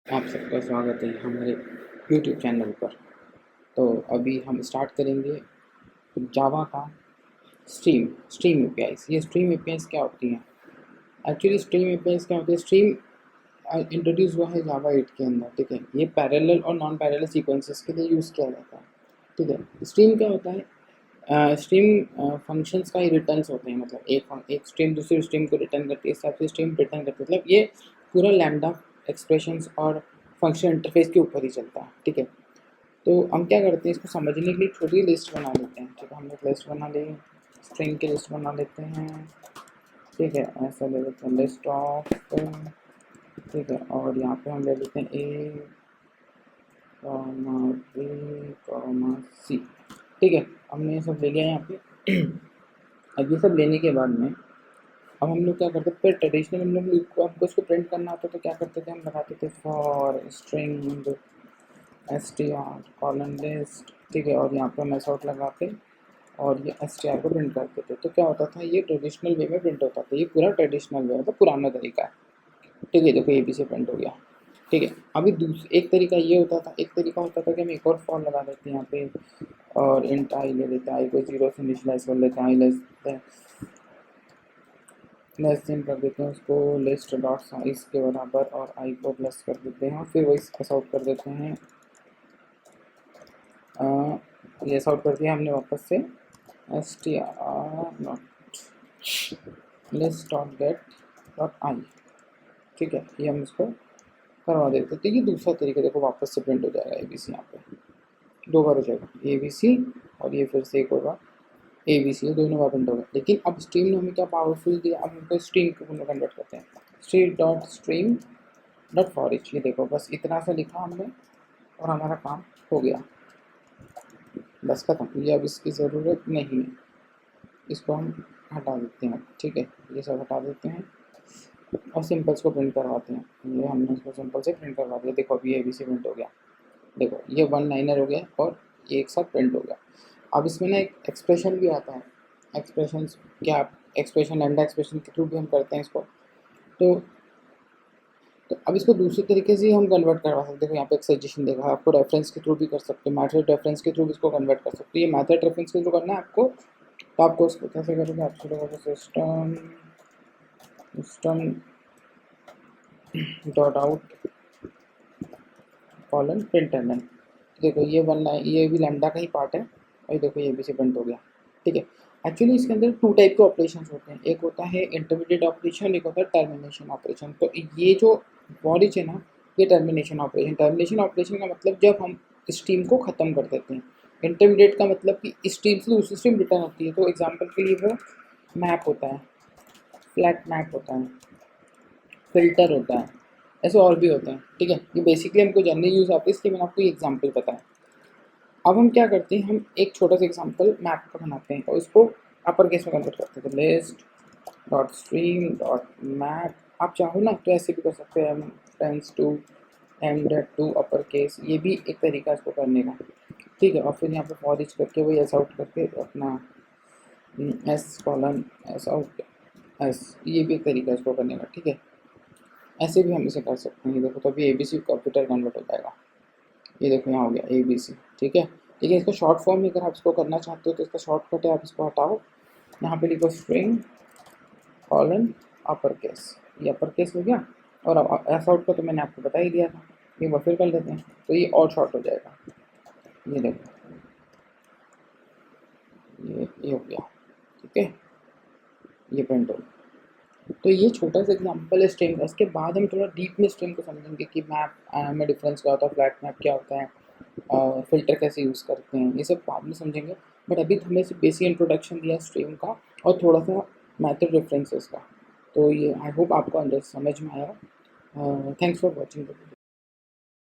आप सबका स्वागत है हमारे यूट्यूब चैनल पर। तो अभी हम स्टार्ट करेंगे जावा का स्ट्रीम एपीआईज। ये स्ट्रीम एपीआईज क्या होती हैं? एक्चुअली स्ट्रीम एपीआईज क्या होती है? स्ट्रीम इंट्रोड्यूस हुआ है जावा 8 के अंदर, ठीक है। ये पैरेलल और नॉन पैरेलल सीक्वेंसेस के लिए यूज़ किया जाता है, ठीक है। स्ट्रीम क्या होता है? स्ट्रीम फंक्शंस का ही रिटर्न्स होते हैं, मतलब एक स्ट्रीम दूसरी स्ट्रीम को रिटर्न करती है, इस हिसाब से स्ट्रीम रिटर्न करती है। मतलब ये पूरा लैम्डा एक्सप्रेशंस और फंक्शन इंटरफेस के ऊपर ही चलता है, ठीक है। तो हम क्या करते हैं, इसको समझने के लिए एक छोटी लिस्ट बना लेते हैं, ठीक है। हमने एक लिस्ट बना ली, स्ट्रिंग की लिस्ट बना लेते हैं, ठीक है। ऐसा ले लेते हैं लिस्ट ऑफ, ठीक है। और यहाँ पे हम ले लेते हैं ए कॉमा बी कॉमा सी, ठीक है। हमने ये सब ले लिया यहाँ पे। अब ये सब लेने के बाद में अब हम लोग क्या करते थे, ट्रेडिशनल हम लोग को हमको इसको प्रिंट करना होता तो क्या करते थे, हम लगाते थे for string S T R colon list, ठीक है। और यहाँ पे हम एस आउट लगाते और ये एस टी आर को प्रिंट करते थे। तो क्या होता था, ये ट्रेडिशनल वे में प्रिंट होता था। ये पूरा ट्रेडिशनल वे मतलब पुराना तरीका है, ठीक है। देखो ये भी से प्रिंट हो गया, ठीक है। अभी एक तरीका ये होता था, एक तरीका होता था कि हम एक और फॉर लगा देते हैं यहाँ पे और इंट आई ले लेते हैं, आई को 0 से इनिशियलाइज कर लेते हैं, आई लेस देन कर देते हैं उसको लिस्ट डॉट साइज के बराबर और आई को प्लस कर देते हैं और फिर वही पास आउट कर देते हैं। ये आउट कर दिया हमने वापस से S T R not list dot gate dot I, ठीक है। ये हम इसको करवा देते हैं। तो ये दूसरा तरीका, देखो वापस से प्रिंट हो जाएगा ए बी सी। यहाँ पे दो बार हो जाएगा ए बी सी और ये फिर से एक होगा ए बी सी, दोनों बार प्रिंट होगा। लेकिन अब स्ट्रीम ने हमें क्या पावरफुल दिया, अब हमको स्ट्रीम को कन्वर्ट करते हैं, स्ट्रीम डॉट फॉर ईच। ये देखो बस इतना सा लिखा हमने और हमारा काम हो गया, बस खत्म। ये अब इसकी ज़रूरत नहीं है, इसको हम हटा देते हैं, ठीक है। ये सब हटा देते हैं और सिंपल्स को प्रिंट करवाते हैं। ये हमने इसको सिंपल से प्रिंट करवा दिया। देखो अभी ये भी से प्रिंट हो गया, देखो ये वन लाइनर हो गया और ये एक साथ प्रिंट हो गया। अब इसमें ना एक एक्सप्रेशन भी आता है। एक्सप्रेशन क्या, एक्सप्रेशन लैम्डा एक्सप्रेशन के थ्रू भी हम करते हैं इसको। तो तो अब इसको दूसरे तरीके से हम कन्वर्ट करवा सकते हैं। देखो यहाँ पे एक सजेशन देखा, आपको रेफरेंस के थ्रू भी कर सकते हो, मैथड रेफरेंस के थ्रू भी इसको कन्वर्ट कर सकते हो। ये मैथड रेफरेंस के थ्रू करना है आपको, तो आपको इसको कैसे करोगे, आप देखोगे system dot out colon print and. देखो ये वन लाइन, ये भी लैम्डा का ही पार्ट है और देखो ये भी से प्रिंट हो गया, ठीक है। एक्चुअली इसके अंदर टू टाइप के ऑपरेशन होते हैं, एक होता है इंटरमीडिएट ऑपरेशन, एक होता है टर्मिनेशन ऑपरेशन। तो ये जो फॉर है ना, ये टर्मिनेशन ऑपरेशन का मतलब जब हम स्ट्रीम को ख़त्म कर देते हैं। इंटरमीडिएट का मतलब कि स्ट्रीम से दूसरी स्ट्रीम रिटर्न होती है। तो एग्जाम्पल के लिए वो मैप होता है, फ्लैट मैप होता है, फिल्टर होता है, ऐसे और भी होते हैं, ठीक है। ये बेसिकली हमको जनरली यूज़ आती है, इसलिए मैंने आपको ये एग्जाम्पल बताया। अब हम क्या करते हैं, हम एक छोटा सा एग्जाम्पल मैप का बनाते हैं और इसको अपर केस में कन्वर्ट करते हैं। तो list dot stream dot map, आप चाहो ना तो ऐसे भी कर सकते हैं, tens to M date to upper case, ये भी एक तरीका इसको करने का, ठीक है। और फिर यहाँ पे फॉर ईच करके वही एस आउट करके अपना S colon S out S, ये भी एक तरीका इसको करने का, ठीक है। ऐसे भी हम इसे कर सकते हैं। ये देखो तो अभी A B C computer convert हो जाएगा। ये देखो यहाँ हो गया ए बी सी, ठीक है। ठीक है, इसको शॉर्ट फॉर्म में अगर आप इसको करना चाहते हो तो इसका शॉर्टकट है, आप इसको हटाओ, यहाँ पे लिखो स्ट्रिंग कॉलन अपर केस, ये अपर केस हो गया। और अब एस आउट का तो मैंने आपको बता ही दिया था, ये बार फिर कर लेते हैं तो ये और शॉर्ट हो जाएगा। ये देखो ये हो गया, ठीक है। ये प्रिंट हो गया। तो ये छोटा सा एग्जांपल है स्ट्रिंग का। इसके बाद हम थोड़ा डीप में स्ट्रिंग को समझेंगे कि मैप में डिफरेंस क्या होता है, फ्लैट मैप क्या होता है, फ़िल्टर कैसे यूज़ करते हैं, ये सब बाद में समझेंगे। बट अभी तो हमें सिर्फ बेसिक इंट्रोडक्शन दिया स्ट्रीम का और थोड़ा सा मैथड रेफरेंसेस का। तो ये आई होप आपको अंदर समझ में आया। Thanks for watching the video.